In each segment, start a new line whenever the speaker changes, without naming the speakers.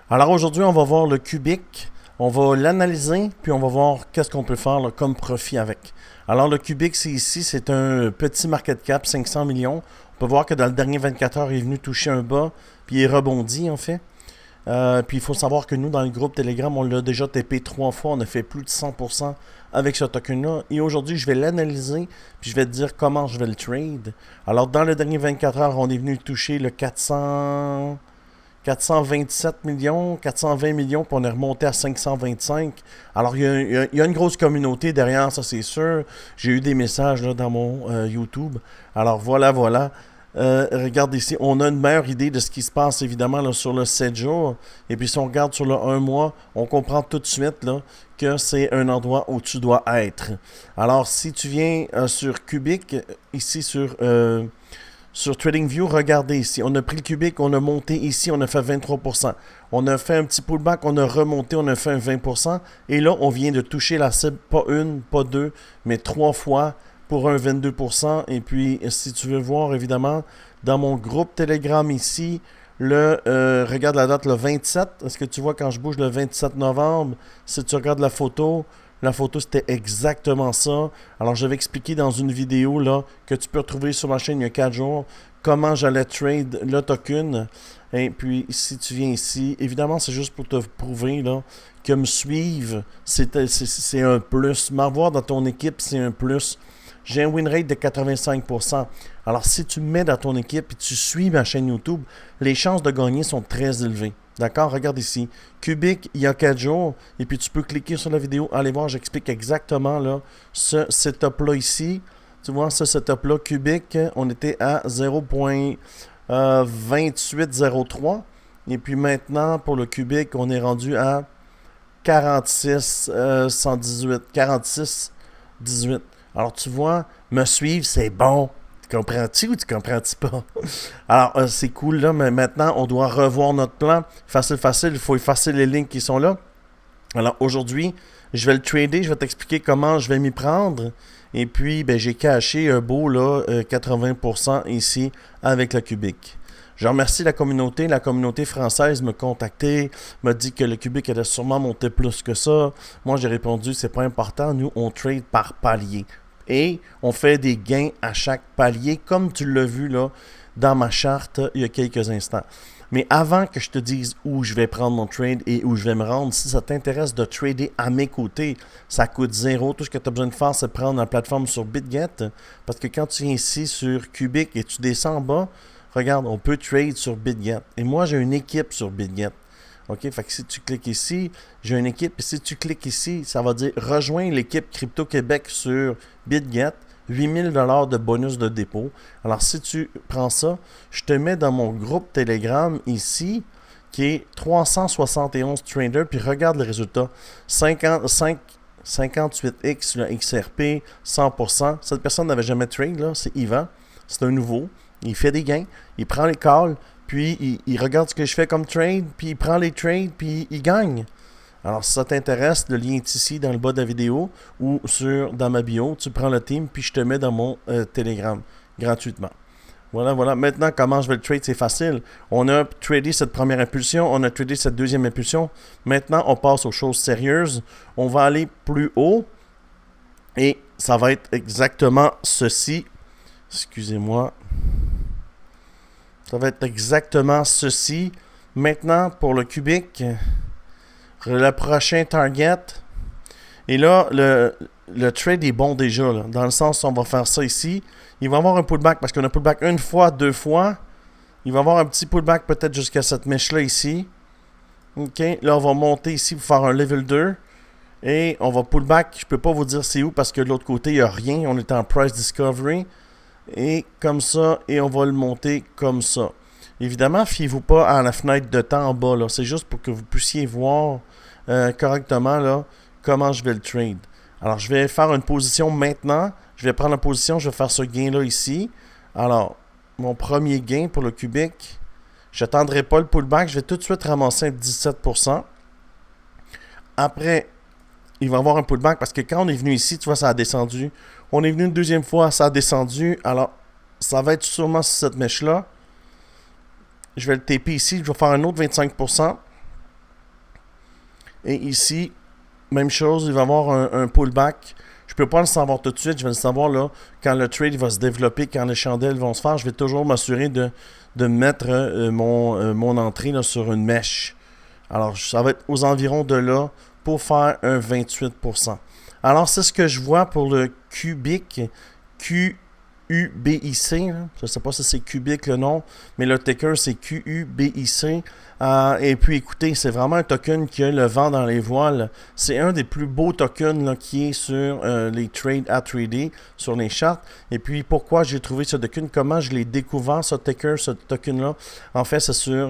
Alors aujourd'hui, on va voir le cubique, on va l'analyser, puis on va voir qu'est-ce qu'on peut faire là, comme profit avec. Alors le cubique, c'est ici, c'est un petit market cap, 500 millions. On peut voir que dans le dernier 24 heures, il est venu toucher un bas, puis il est rebondi en fait. Puis il faut savoir que nous, dans le groupe Telegram, on l'a déjà TP 3 fois, on a fait plus de 100% avec ce token-là. Et aujourd'hui, je vais l'analyser, puis je vais te dire comment je vais le trade. Alors dans le dernier 24 heures, on est venu toucher le 427 millions, 420 millions, puis on est remonté à 525. Alors, il y a une grosse communauté derrière, ça c'est sûr. J'ai eu des messages là, dans mon YouTube. Alors, voilà. Regarde ici, on a une meilleure idée de ce qui se passe évidemment là, sur le 7 jours. Et puis si on regarde sur le 1 mois, on comprend tout de suite là, que c'est un endroit où tu dois être. Alors si tu viens sur Cubic, ici sur TradingView, regardez ici. On a pris le cubique, on a monté ici, on a fait 23%. On a fait un petit pullback, on a remonté, on a fait un 20%. Et là, on vient de toucher la cible, pas une, pas deux, mais 3 fois pour un 22%. Et puis, si tu veux voir, évidemment, dans mon groupe Telegram ici, regarde la date le 27. Est-ce que tu vois quand je bouge le 27 novembre? Si tu regardes la photo, c'était exactement ça. Alors, je vais expliquer dans une vidéo là, que tu peux retrouver sur ma chaîne il y a 4 jours comment j'allais trade le token. Et puis, si tu viens ici, évidemment, c'est juste pour te prouver là, que me suivre, c'est un plus. M'avoir dans ton équipe, c'est un plus. J'ai un win rate de 85%. Alors, si tu me mets dans ton équipe et tu suis ma chaîne YouTube, les chances de gagner sont très élevées. D'accord? Regarde ici. Cubic, il y a 4 jours. Et puis, tu peux cliquer sur la vidéo. Allez voir, j'explique exactement là, ce setup-là ici. Tu vois, ce setup-là, Cubic, on était à 0.2803. Et puis maintenant, pour le Cubic, on est rendu à 46, 118, 46, 18. Alors, tu vois, me suivre, c'est bon. Tu comprends-tu ou tu comprends-tu pas? Alors, c'est cool là, mais maintenant, on doit revoir notre plan. Facile, il faut effacer les lignes qui sont là. Alors, aujourd'hui, je vais le trader, je vais t'expliquer comment je vais m'y prendre. Et puis, ben, j'ai caché un beau là, 80% ici avec le cubique. Je remercie la communauté française m'a contacté, m'a dit que le cubique allait sûrement monter plus que ça. Moi, j'ai répondu, c'est pas important, nous, on trade par palier. Et on fait des gains à chaque palier, comme tu l'as vu là dans ma charte il y a quelques instants. Mais avant que je te dise où je vais prendre mon trade et où je vais me rendre, si ça t'intéresse de trader à mes côtés, ça coûte zéro. Tout ce que tu as besoin de faire, c'est prendre la plateforme sur BitGet. Parce que quand tu viens ici sur Cubic et tu descends en bas, regarde, on peut trade sur BitGet. Et moi, j'ai une équipe sur BitGet. OK, fait que si tu cliques ici, j'ai une équipe. Et si tu cliques ici, ça va dire rejoins l'équipe Crypto Québec sur BitGet. 8000 $ de bonus de dépôt. Alors, si tu prends ça, je te mets dans mon groupe Telegram ici, qui est 371 traders, puis regarde le résultat. 58X, le XRP, 100%. Cette personne n'avait jamais trade, là, c'est Yvan. C'est un nouveau. Il fait des gains, il prend les calls, puis il regarde ce que je fais comme trade, puis il prend les trades, puis il gagne. Alors, si ça t'intéresse, le lien est ici dans le bas de la vidéo ou dans ma bio. Tu prends le team, puis je te mets dans mon Telegram gratuitement. Voilà. Maintenant, comment je vais le trade, c'est facile. On a tradé cette première impulsion, on a tradé cette deuxième impulsion. Maintenant, on passe aux choses sérieuses. On va aller plus haut et ça va être exactement ceci. Excusez-moi. Ça va être exactement ceci. Maintenant, pour le cubique, le prochain target. Et là, le trade est bon déjà. Là, dans le sens où on va faire ça ici. Il va y avoir un pullback parce qu'on a pullback une fois, 2 fois. Il va y avoir un petit pullback peut-être jusqu'à cette mèche-là ici. OK. Là, on va monter ici pour faire un level 2. Et on va pullback. Je ne peux pas vous dire c'est où parce que de l'autre côté, il n'y a rien. On est en price discovery. Et comme ça. Et on va le monter comme ça. Évidemment, fiez-vous pas à la fenêtre de temps en bas. Là. C'est juste pour que vous puissiez voir correctement là, comment je vais le trade. Alors, je vais faire une position maintenant. Je vais prendre la position. Je vais faire ce gain-là ici. Alors, mon premier gain pour le cubique. Je n'attendrai pas le pullback. Je vais tout de suite ramasser un 17%. Après, il va y avoir un pullback parce que quand on est venu ici, tu vois, ça a descendu. On est venu une deuxième fois, ça a descendu. Alors, ça va être sûrement sur cette mèche-là. Je vais le taper ici. Je vais faire un autre 25%. Et ici, même chose, il va y avoir un pullback. Je ne peux pas le savoir tout de suite. Je vais le savoir là quand le trade va se développer, quand les chandelles vont se faire. Je vais toujours m'assurer de mettre mon entrée là, sur une mèche. Alors, ça va être aux environs de là pour faire un 28%. Alors, c'est ce que je vois pour le cubic, QUBIC. Je ne sais pas si c'est cubic le nom, mais le ticker, c'est QUBIC. Et puis, écoutez, c'est vraiment un token qui a le vent dans les voiles. C'est un des plus beaux tokens là, qui est sur les trades à trader, sur les charts. Et puis, pourquoi j'ai trouvé ce token, comment je l'ai découvert, ce ticker, ce token-là. En fait, c'est sur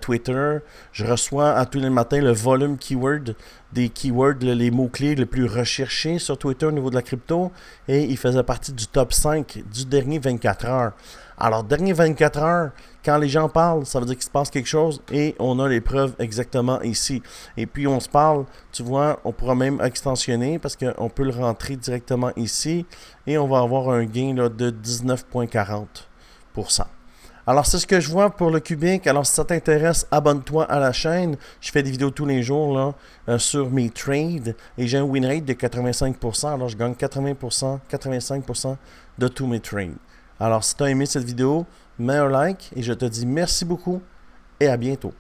Twitter. Je reçois à tous les matins le volume keyword, des keywords, les mots-clés les plus recherchés sur Twitter au niveau de la crypto. Et il faisait partie du top 5 du dernier 24 heures. Alors, dernier 24 heures, quand les gens parlent, ça veut dire qu'il se passe quelque chose et on a les preuves exactement ici. Et puis, on se parle, tu vois, on pourra même extensionner parce qu'on peut le rentrer directement ici et on va avoir un gain là, de 19,40%. Alors, c'est ce que je vois pour le cubic. Alors, si ça t'intéresse, abonne-toi à la chaîne. Je fais des vidéos tous les jours là, sur mes trades et j'ai un win rate de 85%. Alors, je gagne 80%, 85% de tous mes trades. Alors, si tu as aimé cette vidéo, mets un like et je te dis merci beaucoup et à bientôt.